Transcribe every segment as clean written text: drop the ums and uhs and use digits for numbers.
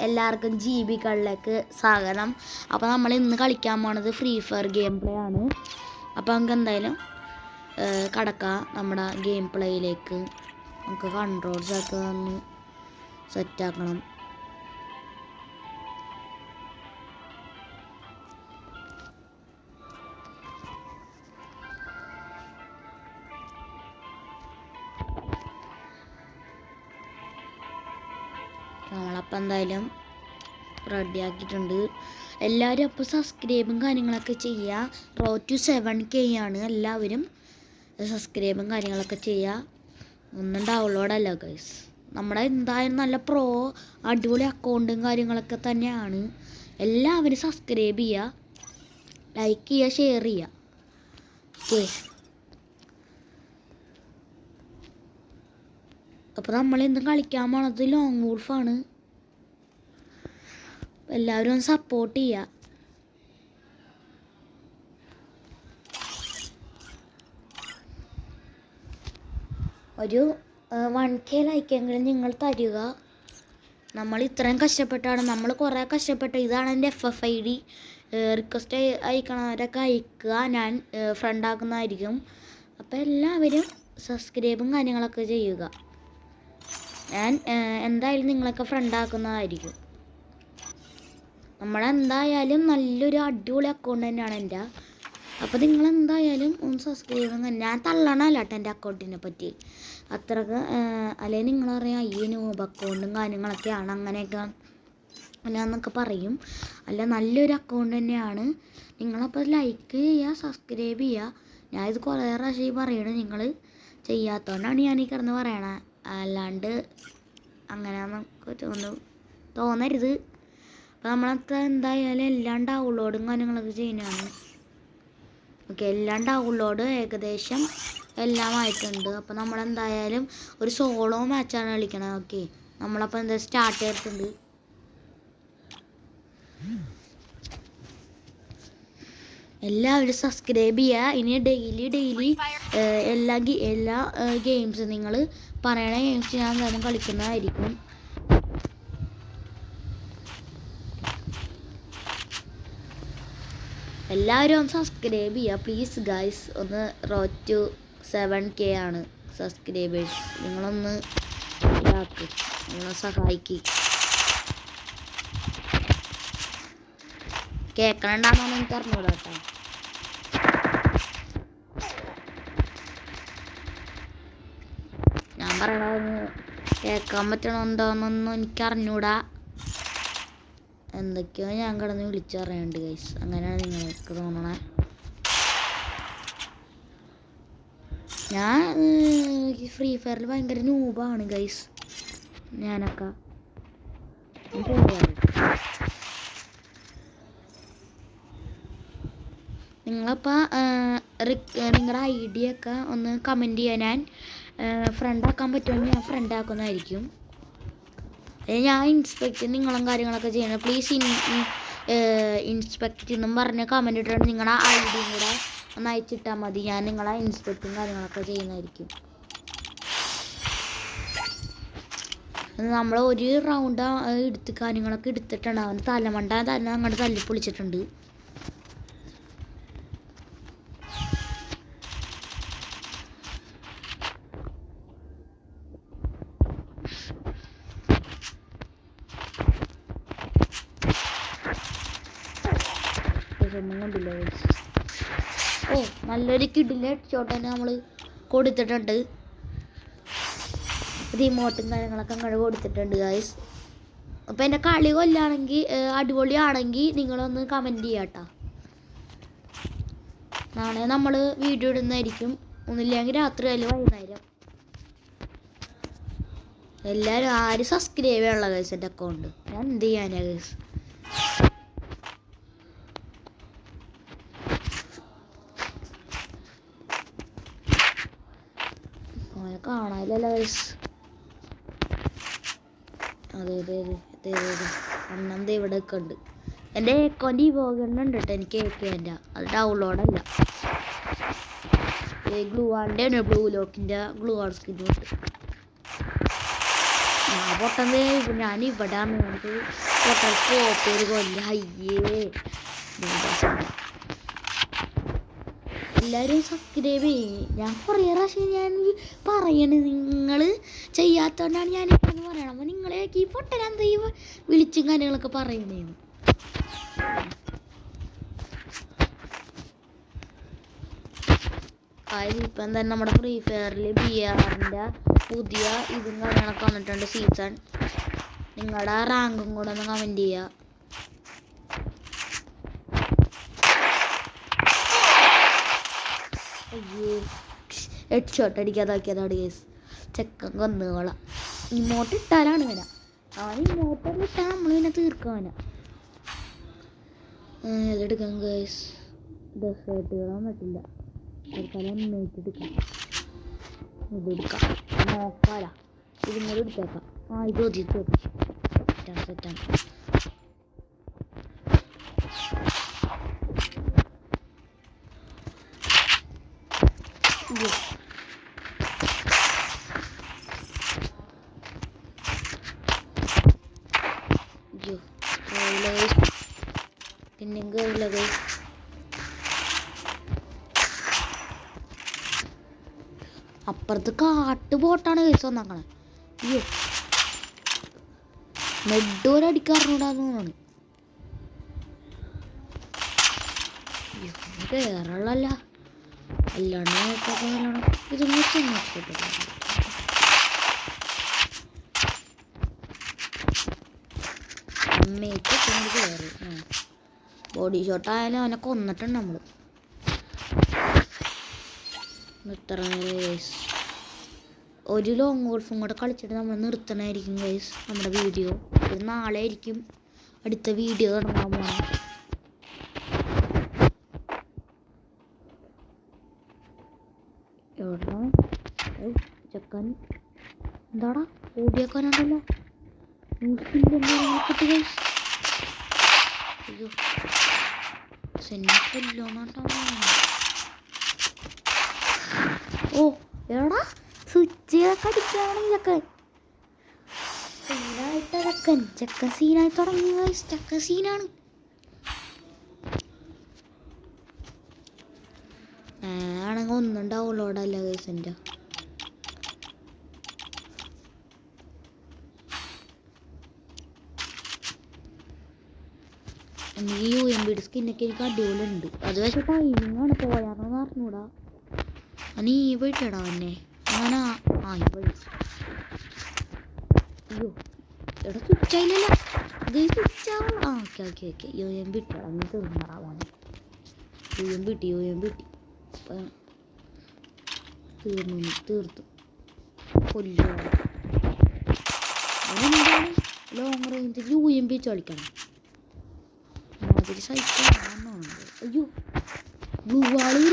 എല്ലാവർക്കും GB കളിലേക്ക് സ്വാഗതം. അപ്പോൾ നമ്മൾ ഇന്ന് കളിക്കാൻ പോണത് ഫ്രീ ഫയർ ഗെയിം പ്ലേ ആണ്. അപ്പോൾ നമുക്ക് എന്തായാലും കടക്കാം നമ്മുടെ ഗെയിം പ്ലേയിലേക്ക്. നമുക്ക് കൺട്രോൾസൊക്കെ ഒന്ന് സെറ്റാക്കണം. നമ്മളപ്പോൾ എന്തായാലും റെഡിയാക്കിയിട്ടുണ്ട്. എല്ലാവരും അപ്പോൾ സബ്സ്ക്രൈബും കാര്യങ്ങളൊക്കെ ചെയ്യുക. റോഡ് ടു 7K ആണ്. എല്ലാവരും സബ്സ്ക്രൈബും കാര്യങ്ങളൊക്കെ ചെയ്യുക. ഒന്നും ഡൗൺലോഡല്ല ഗൈസ്. നമ്മുടെ എന്തായാലും നല്ല അടിപൊളി അക്കൗണ്ടും കാര്യങ്ങളൊക്കെ തന്നെയാണ്. എല്ലാവരും സബ്സ്ക്രൈബ് ചെയ്യുക, ലൈക്ക് ചെയ്യുക, ഷെയർ ചെയ്യുക. ഓക്കെ, അപ്പോൾ നമ്മളിന്ന് കളിക്കാൻ പോണത് ലോങ് വൂൾഫാണ്. എല്ലാവരും ഒന്ന് സപ്പോർട്ട് ചെയ്യുക. ഒരു 1K ലൈക്കെങ്കിലും നിങ്ങൾ തരിക. നമ്മൾ ഇത്രയും കഷ്ടപ്പെട്ടാണ്, നമ്മൾ കുറേ കഷ്ടപ്പെട്ട. ഇതാണ് എൻ്റെ FFID. റിക്വസ്റ്റ് അയക്കണവരൊക്കെ അയക്കുക, ഞാൻ ഫ്രണ്ട് ആക്കുന്നതായിരിക്കും. അപ്പോൾ എല്ലാവരും സബ്സ്ക്രൈബും കാര്യങ്ങളൊക്കെ ചെയ്യുക. ഞാൻ എന്തായാലും നിങ്ങളൊക്കെ ഫ്രണ്ട് ആക്കുന്നതായിരിക്കും. നമ്മളെന്തായാലും നല്ലൊരു അടിപൊളി അക്കൗണ്ട് തന്നെയാണ് എൻ്റെ. അപ്പോൾ നിങ്ങളെന്തായാലും ഒന്ന് സബ്സ്ക്രൈബ് ചെയ്യുക. ഞാൻ തള്ളണമല്ല കേട്ടോ എൻ്റെ അക്കൗണ്ടിനെ പറ്റി അത്രക്ക്. അല്ലെങ്കിൽ നിങ്ങളറിയാം ഈ ന്യൂബ് അക്കൗണ്ടും കാര്യങ്ങളൊക്കെയാണ് അങ്ങനെയൊക്കെ ഞാനൊക്കെ പറയും. അല്ല, നല്ലൊരു അക്കൗണ്ട് തന്നെയാണ്. നിങ്ങളപ്പോൾ ലൈക്ക് ചെയ്യുക, സബ്സ്ക്രൈബ് ചെയ്യുക. ഞാനിത് കുറേ പ്രാവശ്യം പറയണം, നിങ്ങൾ ചെയ്യാത്തതുകൊണ്ടാണ് ഞാൻ ഈ കിടന്ന് പറയണത്. അല്ലാണ്ട് അങ്ങനെ നമുക്ക് തോന്നരുത്. അപ്പോൾ നമ്മളൊക്കെ എന്തായാലും എല്ലാം ഡൗൺലോഡും കാര്യങ്ങളൊക്കെ ചെയ്യുന്നതാണ്. ഓക്കെ, എല്ലാം ഡൗൺലോഡ് ഏകദേശം എല്ലാം ആയിട്ടുണ്ട്. അപ്പോൾ നമ്മളെന്തായാലും ഒരു സോളോ മാച്ചാണ് കളിക്കണത്. ഓക്കെ, നമ്മളപ്പോൾ എന്താ സ്റ്റാർട്ട് ചെയ്തിട്ടുണ്ട്. എല്ലാവരും സബ്സ്ക്രൈബ് ചെയ്യുക. ഇനി ഡെയിലി എല്ലാ ഗെയിംസും നിങ്ങൾ പറയണ ഗെയിംസ് ഞാൻ എന്തായാലും കളിക്കുന്നതായിരിക്കും. എല്ലാവരും ഒന്ന് സബ്സ്ക്രൈബ് ചെയ്യുക പ്ലീസ് ഗൈസ്. ഒന്ന് റോഡ് ടു 7K ആണ് സബ്സ്ക്രൈബേഴ്സ്. നിങ്ങളൊന്ന് ഇതാക്ക്, നിങ്ങളെ സഹായിക്ക്. കേൾക്കണുണ്ടാകുന്ന എനിക്ക് അറിഞ്ഞൂടാ കേട്ടോ. ഞാൻ പറയണതൊന്ന് കേൾക്കാൻ പറ്റണമെന്തോന്നൊന്നും എനിക്കറിഞ്ഞൂടാ. എന്തൊക്കെയോ ഞാൻ കിടന്ന് വിളിച്ചറിയുന്നുണ്ട് ഗൈസ്. അങ്ങനെയാണ് നിങ്ങൾക്ക് തോന്നണേ. ഞാൻ ഫ്രീ ഫയറിൽ ഭയങ്കര നൂബാണ് ഗൈസ്. ഞാനൊക്കെ നിങ്ങളപ്പോൾ നിങ്ങളുടെ ID ഒക്കെ ഒന്ന് കമൻറ്റ് ചെയ്യാൻ. ഞാൻ ഫ്രണ്ട് ആക്കാൻ പറ്റുമെങ്കിൽ ഞാൻ ഫ്രണ്ട് ആക്കുന്നതായിരിക്കും. ഞാൻ ഇൻസ്പെക്ട് നിങ്ങളും കാര്യങ്ങളൊക്കെ ചെയ്യണം പ്ലീസ്. ഇൻസ്പെക്ട് എന്നും പറഞ്ഞ് കമൻറ്റ് ഇട്ടിട്ട് നിങ്ങളുടെ ID കൂടെ ഒന്ന് അയച്ചിട്ടാൽ മതി. ഞാൻ നിങ്ങളെ ഇൻസ്പെക്റ്റും കാര്യങ്ങളൊക്കെ ചെയ്യുന്നതായിരിക്കും. നമ്മൾ ഒരു റൗണ്ട് കാര്യങ്ങളൊക്കെ എടുത്തിട്ടുണ്ട്. അവൻ തലമണ്ട തന്നെ അങ്ങോട്ട് തല്ലിപ്പൊളിച്ചിട്ടുണ്ട്. കണ്ടില്ല, ഓ നല്ലൊരു കിഡിലെ ഷോട്ട് തന്നെ നമ്മൾ കൊടുത്തിട്ടുണ്ട്. റിമോട്ടും കാര്യങ്ങളൊക്കെ അങ്ങോട്ട് കൊടുത്തിട്ടുണ്ട് ഗൈസ്. അപ്പോൾ എൻ്റെ കളി കൊല്ലാണെങ്കിൽ അടിപൊളിയാണെങ്കിൽ നിങ്ങളൊന്ന് കമൻറ്റ് ചെയ്യാം കേട്ടോ. നാളെ നമ്മൾ വീഡിയോ ഇടുന്നതായിരിക്കും. ഒന്നില്ലെങ്കിൽ രാത്രി അല്ലെങ്കിൽ വൈകുന്നേരം. എല്ലാവരും ആരും സബ്സ്ക്രൈബ് ചെയ്യാനുള്ള ഗൈസ് എൻ്റെ അക്കൗണ്ട്. ഞാൻ എന്ത് ചെയ്യാനാ ഗൈസ്. കാണാനില്ലല്ലോ ഗൈസ്. അതെ അണ്ണന്ത് ഇവിടെ ഒക്കെ ഉണ്ട്. എൻ്റെ അക്കൗണ്ട് പോകണുണ്ട് കേട്ടോ. എനിക്ക് എൻ്റെ അത് ഡൗൺലോഡല്ല. ഗ്ലൂ ആൻ്റെ ബ്ലൂ ലോക്കിൻ്റെ ഗ്ലൂ ആഡ് സ്കിൻ ഉണ്ട്. പൊട്ടന്തേ ഞാൻ ഇവിടെ നമുക്ക് പൊട്ടൽ സ്കോപ്പ് ചെയ്ത് കൊല്ല. അയ്യേ എല്ലാവരും സബ്സ്ക്രൈബ് ചെയ്യും. ഞാൻ കുറേ പ്രാവശ്യം ഞാൻ പറയണ നിങ്ങൾ ചെയ്യാത്തതുകൊണ്ടാണ് ഞാനിപ്പോഴെന്ന് പറയണം. അപ്പോൾ നിങ്ങളെയൊക്കെ ഈ പൊട്ടനെന്താ ഈ വിളിച്ചും കാര്യങ്ങളൊക്കെ പറയണേന്ന്. ഇപ്പം തന്നെ നമ്മുടെ ഫ്രീ ഫയറിൽ BRന്റെ പുതിയ ഇതും കാര്യങ്ങളൊക്കെ വന്നിട്ടുണ്ട് സീസൺ. നിങ്ങളുടെ റാങ്കും കൂടെ ഒന്ന് കമൻറ്റ് ചെയ്യുക. അയ്യേ ഹെഡ് ഷോട്ട് അടിക്കാതാക്കിയതാണ് കേസ്. ചെക്കൻ കൊന്നുകളാം. ഇമോട്ട് ഇട്ടാലാണ് ഇങ്ങനെ. അവൻ ഇമോട്ടൊന്നും ഇട്ടാൽ നമ്മളിങ്ങനെ തീർക്കാവന. ഇതെടുക്കാം കേസ്. ഡെസേർട്ടുകളാൻ പറ്റില്ല. എടുക്കാം. ഇതെടുക്കാം. നോക്കാല ഇതും കൂടെ എടുത്തേക്കാം. ഇത് മതി. സെറ്റാണ്. പിന്നെ കേറില്ലത്. അപ്പുറത്ത് കാട്ട് ബോട്ടാണ് കേസ് വന്നാക്കണേ. അയ്യോ മെഡോരടിക്കാറിനൂടാന്ന് കേരളല്ല അല്ലാണ്ട് ഇതൊന്നും അമ്മയ്ക്ക് കയറി. ബോഡി ഷോട്ടായാലും അവനെ കൊന്നിട്ടുണ്ട് നമ്മൾ. ഇത്ര ഗൈസ് ഒരു ലോങ് ഗോൾഫും കൂടെ കളിച്ചിട്ട് നമ്മൾ നിർത്തണമായിരിക്കും ഗൈസ് നമ്മുടെ വീഡിയോ. നാളെ ആയിരിക്കും അടുത്ത വീഡിയോ തുടങ്ങാൻ പോകണം. എവിടെ ചെക്കൻ എന്താടാ ഓടിയേക്കാനുണ്ടല്ലോ. കിട്ടി ഗൈസ്. അയ്യോ ഓ എടാ സ്വിച്ച് അടിക്കുകയാണ് ചെക്കൻ. സീനായിട്ട് ചെക്കൻ സീനായി തുടങ്ങി. ചെക്കൻ സീനാണ്. ആണെങ്കിൽ ഒന്നും ഡൗൺലോഡല്ല കേസിൻ്റെ. എനിക്ക് UMB സ്കിന്നൊക്കെ എനിക്ക് അടിപൊളിയുണ്ട്. അത് വെച്ച് ടൈമിംഗ് ആണ് പോയാണെന്ന് അറിഞ്ഞൂടാ. നീ പോയിട്ടാടാ എന്നെ അങ്ങനെ ഈ വഴി. അയ്യോ എടാ സ്വിച്ചായില്ലല്ലോ. ഇത് സ്വിച്ചാവും. ഓക്കെ UMB ഇട്ടാ നീ തീർന്നടാവാൻ. UMB ഇട്ടി തീർത്തു കൊല്ലോ. അതെന്താണ് ലോങ് റേഞ്ചിൽ UMB വെച്ച് കളിക്കണം. അതിൽ സൈക്കിൾ. അയ്യോ ബ്ലൂ വാളി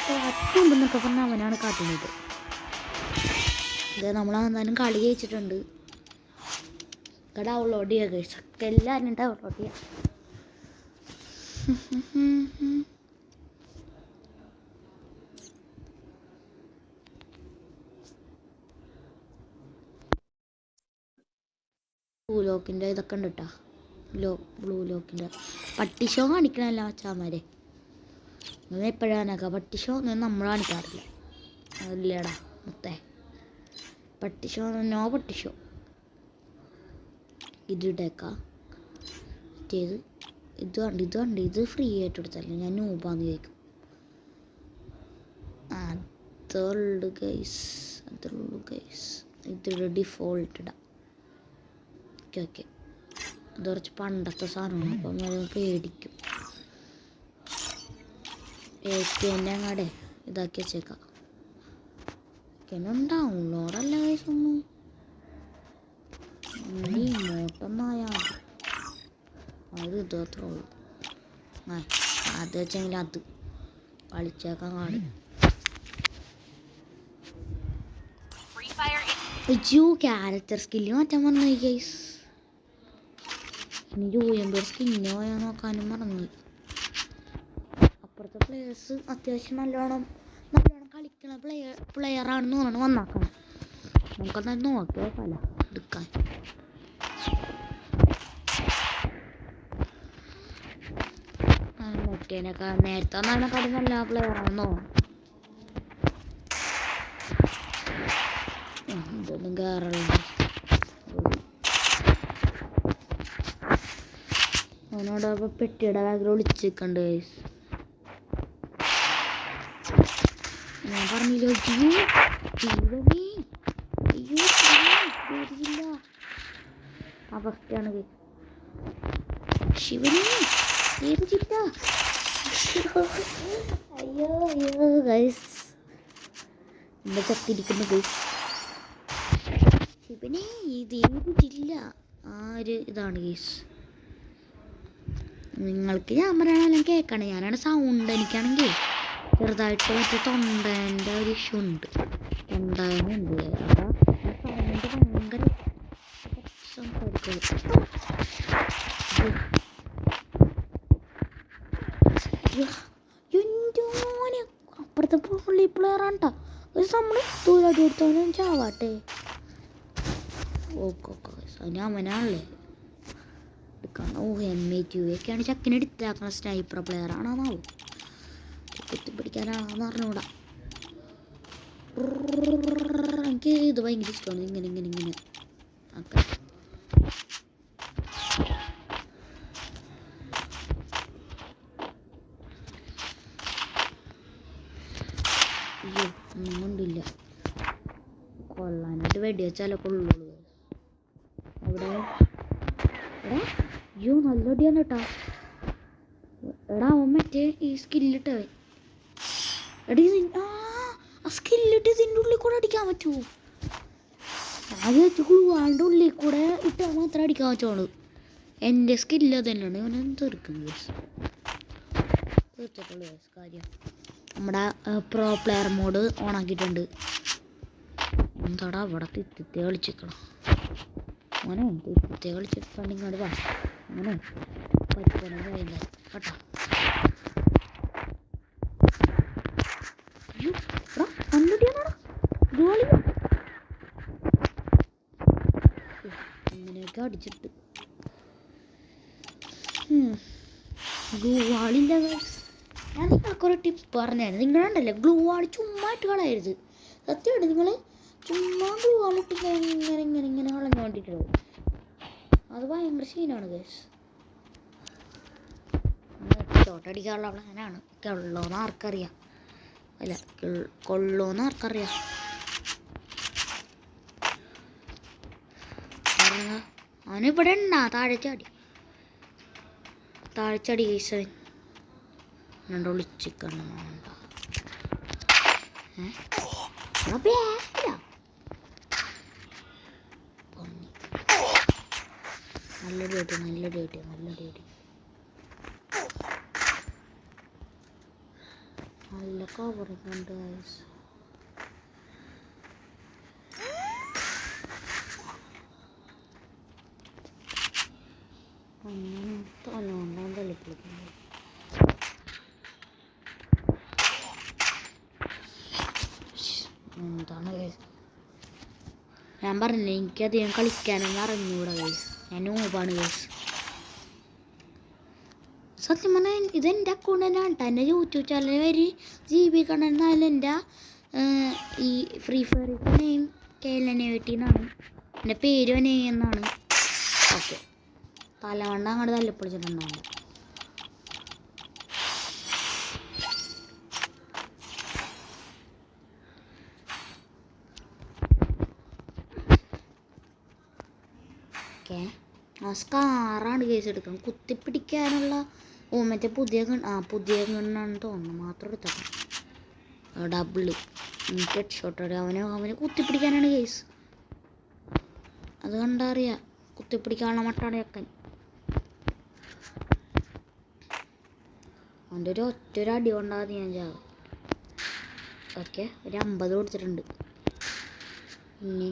കാറ്റുണ്ടെന്നൊക്കെ പറഞ്ഞാൽ അവനാണ് കാട്ടുന്നത്. ഇത് നമ്മളെന്തായാലും കളി ജയിച്ചിട്ടുണ്ട്. ഡൗൺലോഡ് ചെയ്യുക ഒക്കെ എല്ലാവരും ഡൗൺലോഡ് ചെയ്യാം. ബ്ലൂ ലോക്കിൻ്റെ ഇതൊക്കെ ഉണ്ട് കേട്ടോ. ബ്ലൂ ലോക്കിൻ്റെ പട്ടി ഷോ കാണിക്കണമല്ലോ അച്ചാമാരെ. ഇങ്ങനെ എപ്പോഴാണൊക്കെ പട്ടി ഷോ ഒന്നും നമ്മൾ കാണിക്കാറില്ല. അതില്ലേടാ മുത്തേ പട്ടി ഷോ. നോ പട്ടി ഷോ. ഇതിട്ടേക്കാം. ഇത് കണ്ട് ഇത് ഫ്രീ ആയിട്ട് എടുത്തല്ലേ. ഞാൻ നൂബാന്ന് ചോദിക്കും. അതുള്ളൂ ഗൈസ്. ഇതൊരു ഡിഫോൾട്ട് ഇടാം. ഓക്കെ അത് കുറച്ച് പണ്ടത്തെ സാധനമാണ്. അപ്പം അത് പേടിക്കും. AKൻ്റെ അങ്ങടെ ഇതാക്കി വെച്ചേക്കാം. ഡൗൺലോഡല്ല ഗൈസ് ഒന്നും. ഇങ്ങോട്ടൊന്നായാൽ അത് ഇത് അത്രേ ഉള്ളൂ. അത് വെച്ചെങ്കിൽ അത് കളിച്ചേക്കാൻ കാണും. അയ്യോ ക്യാരക്ടർ സ്കില്ല് മാറ്റാൻ മറന്നുപോയി ഗൈസ്. ഇനി UMB സ്കിന്ന് പോയാൽ നോക്കാനും മറന്നുപോയി. അപ്പുറത്തെ പ്ലേയേഴ്സ് അത്യാവശ്യം നല്ലോണം കളിക്കണ പ്ലെയർ ആണെന്ന് തോന്നുന്നു വന്നാക്കണം. നമുക്കെന്നാൽ നോക്കിയോക്കല്ല എടുക്കാൻ. മറ്റേനൊക്കെ നേരത്തെ വന്നതിനെക്കാളും നല്ല പ്ലെയർ ആണെന്ന് തോന്നുന്നു. ഇതൊന്നും കയറുള്ളൂ. അവനോട് പെട്ടിയുടെ ബാഗിൽ ഒളിച്ചിട്ടുണ്ട്. ഞാൻ പറഞ്ഞില്ലോ അവസ്ഥയാണ് ശിവനെ ചിറ്റ. അയ്യോ അയ്യോ ഗൈസ് എന്താ ചത്തിരിക്കുന്നു ഗൈസ്. ശിവനെ ഇതേതില്ല ആ ഒരു ഇതാണ് ഗൈസ്. നിങ്ങൾക്ക് ഞാൻ പറയാനെല്ലാം കേൾക്കണം. ഞാനാണ് സൗണ്ട് എനിക്കാണെങ്കിൽ ചെറുതായിട്ട് മറ്റേ തൊണ്ടേൻ്റെ ഒരു ഇഷ്യൂ ഉണ്ട്. തൊണ്ടേനുണ്ട്. അപ്പോൾ സൗണ്ട് ഭയങ്കര സംസാരിക്കും. എന്തോനെ അപ്പുറത്തെ പുള്ളി പ്ലെയറാണ് കേട്ടോ. ഒരു നമ്മൾ ദൂരടി എടുത്തോനും ചാവാട്ടെ. ഓക്കെ അതിന് അവനാണല്ലേ എടുക്കണം. M82 ഒക്കെയാണ് ചക്കിനെ എടുത്താക്കണം. Sniper player ആണോന്നാവും. കുത്തിപ്പിടിക്കാനാണെന്ന് അറിഞ്ഞൂടാ. എനിക്ക് ഇത് ഭയങ്കര ഇഷ്ടമാണ്. ഇങ്ങനെ ഓക്കെ അയ്യോ ഒന്നും കൊണ്ടില്ല. കൊള്ളാനായിട്ട് വെടി വെച്ചാലേ കൊള്ളുള്ളൂ. അവിടെ അയ്യോ നല്ല അടിയാണ് കേട്ടാ. എടാ അവൻ മറ്റേ ഈ സ്കില്ലിട്ട് എടീ ആ സ്കില്ലിട്ട് ഇതിൻ്റെ ഉള്ളിൽ കൂടെ അടിക്കാൻ പറ്റുമോ? ആദ്യം വെച്ച് കുളുവാളുടെ ഉള്ളിൽ കൂടെ ഇട്ടാൽ മാത്രമേ അടിക്കാൻ പറ്റുള്ളൂ. എൻ്റെ സ്കില്ല് അത് തന്നെയാണ്. ഇവനെ തീർക്കും തീർച്ചയായിട്ടുള്ള കാര്യം. നമ്മുടെ പ്രോ പ്ലെയർ മോഡ് ഓണാക്കിയിട്ടുണ്ട്. എന്താടാ അവിടെ തിത്തെ കളിച്ചിക്കണം മോനെ. തിത്തെ കളിച്ചിട്ടുണ്ട്. ഇങ്ങോട്ട് വാ മോനെ. പറ്റിപ്പോണ പോയില്ല കേട്ടോ. അയ്യോ എടാ അന്നടിയാണോടാ ഗോളി. അങ്ങനെയൊക്കെ അടിച്ചിട്ട് ഗ്ലൂ വാളിൻ്റെ ഞാൻ നിങ്ങൾക്കൊരു ടിപ്പ് പറഞ്ഞായിരുന്നു. നിങ്ങളുണ്ടല്ലേ ഗ്ലൂ വാൾ ചുമ്മാ ഇട്ട് കളയരുത്. സത്യമായിട്ട് നിങ്ങൾ ചുമ്മാ ഗ്ലൂ വാളിട്ട് ഇങ്ങനെ കളഞ്ഞുകൊണ്ടിട്ട് പോകും. അത് ഭയങ്കര സീനാണ് ഗൈസ്. ചോട്ടടിക്കാനുള്ള പ്ലാനാണ്. കൊള്ളോന്ന് ആർക്കറിയാം. അല്ല കൊള്ളോന്ന് ആർക്കറിയാം. അവനിവിടെ ഉണ്ടാ താഴെച്ചാടി ഗൈസ്. അവൻ ഒളിച്ചിക്കണം. നല്ല ഡ്യൂട്ടി നല്ല കവറിങ് ഉണ്ട് ഗൈസ്. അങ്ങനെ തലോണ്ടാൻ തളിപ്പിക്കുന്നത്. എന്താണ് ഞാൻ പറഞ്ഞില്ലേ എനിക്കധികം കളിക്കാനൊന്നും അറിഞ്ഞൂടാ ഗൈസ്. ഞാൻ നോബാണ് ഗൈസ്. സത്യം പറഞ്ഞാൽ ഇതെൻ്റെ അക്കൗണ്ട് തന്നെയാണ് കേട്ടോ. എൻ്റെ യൂട്യൂബ് ചാനൽ വരെ GB കണ്ടെന്നാലും എൻ്റെ ഈ ഫ്രീ ഫയറിൻ്റെ നെയിം KLNAVT എന്നാണ്. എൻ്റെ പേര് എന്നാണ്. ഓക്കെ തലവണ്ട അങ്ങോട്ട് തല്ലിപ്പൊളിച്ചിട്ടുണ്ടാവും. ഓക്കെ ആ സ്കാറാണ് കേസ് എടുക്കണം. കുത്തിപ്പിടിക്കാനുള്ള മറ്റേ പുതിയ ഗണ്ണാണ് തോന്നുന്നു. മാത്രം എടുത്തേക്കാം. ഡബിള് ഹെഡ് ഷോട്ട് അവന് കുത്തിപ്പിടിക്കാനാണ് കേസ്. അത് കണ്ടാ അറിയാം. കുത്തിപ്പിടിക്കാനുള്ള മട്ടാണ് വെക്കാൻ. അവൻ്റെ ഒറ്റൊരു അടി കൊണ്ടാണ് ഞാൻ ചാവും. ഓക്കെ ഒരു 50 കൊടുത്തിട്ടുണ്ട്. ഇനി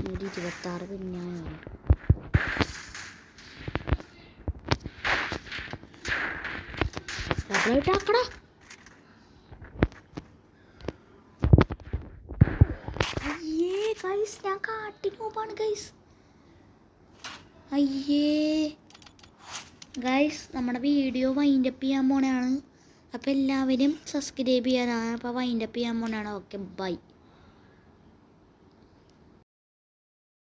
126 പിന്നെ ഡബിളായിട്ടാക്കടാ. ഗൈസ് ഞാൻ കാട്ടി നോപ്പാണ് ഗൈസ്. അയ്യേ ഗൈസ് നമ്മുടെ വീഡിയോ വൈൻഡപ്പ് ചെയ്യാൻ പോണെയാണ്. അപ്പോൾ എല്ലാവരും സബ്സ്ക്രൈബ് ചെയ്യാനാണ്. അപ്പോൾ വൈൻഡപ്പ് ചെയ്യാൻ പോണെയാണ്. Okay bye.